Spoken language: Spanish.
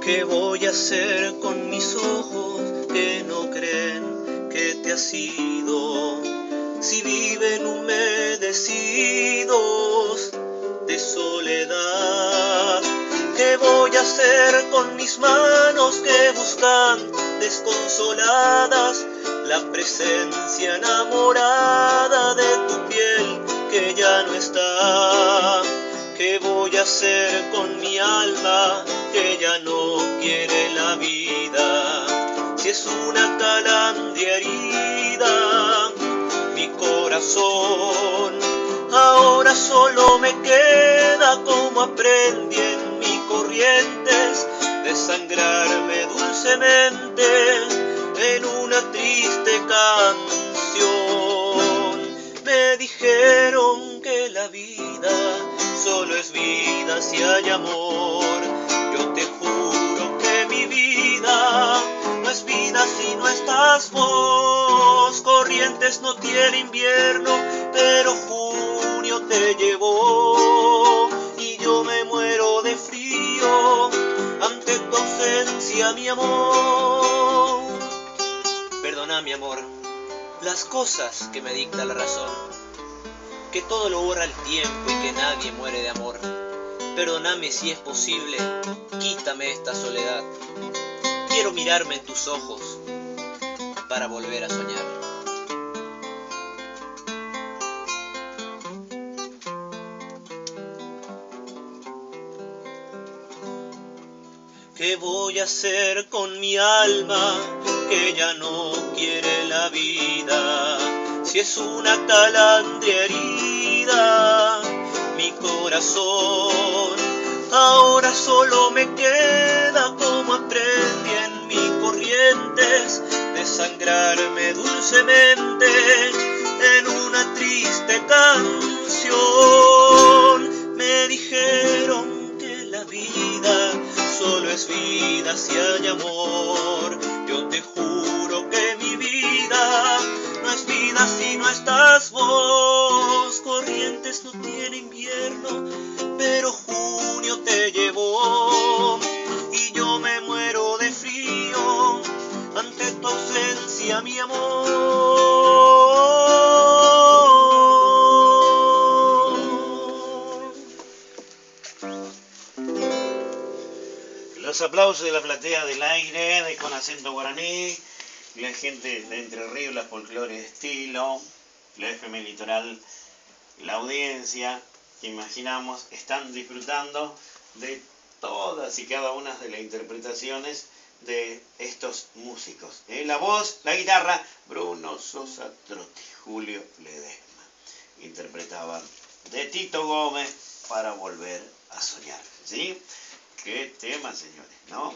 ¿Qué voy a hacer con mis ojos que no creen que te has ido? Si viven humedecidos de soledad. ¿Qué voy a hacer con mis manos que buscan desconsoladas la presencia enamorada de tu piel que ya no está? ¿Qué voy a hacer con mi alma que ya no quiere la vida? Si es una calandria herida, mi corazón ahora solo me queda como aprendí en mis corrientes desangrarme dulcemente en una triste canción. Me dijeron que la vida solo es vida si hay amor. Yo te juro que mi vida no es vida si no estás vos. Corrientes no tiene invierno, pero junio te llevó y yo me muero de frío ante tu ausencia, mi amor. Perdona, mi amor, las cosas que me dicta la razón, que todo lo borra el tiempo y que nadie muere de amor. Perdóname si es posible, quítame esta soledad. Quiero mirarme en tus ojos para volver a soñar. ¿Qué voy a hacer con mi alma que ya no quiere la vida? Si es una calandria herida, mi corazón ahora solo me queda como aprendí en mis corrientes desangrarme dulcemente en una triste canción. Me dijeron que la vida solo es vida si hay amor. Yo te juro que mi vida no es vida si no estás vos. Corrientes no tiene invierno, pero junio te llevó y yo me muero de frío ante tu ausencia, mi amor. Los aplausos de la platea del aire, de Con Acento Guaraní, la gente de Entre Ríos, la Folclore Estilo, la FM Litoral, la audiencia que imaginamos están disfrutando de todas y cada una de las interpretaciones de estos músicos. La voz, la guitarra, Bruno Sosa Trotti, Julio Ledesma. Interpretaban de Tito Gómez para volver a soñar. ¿Sí? Qué tema, señores, ¿no?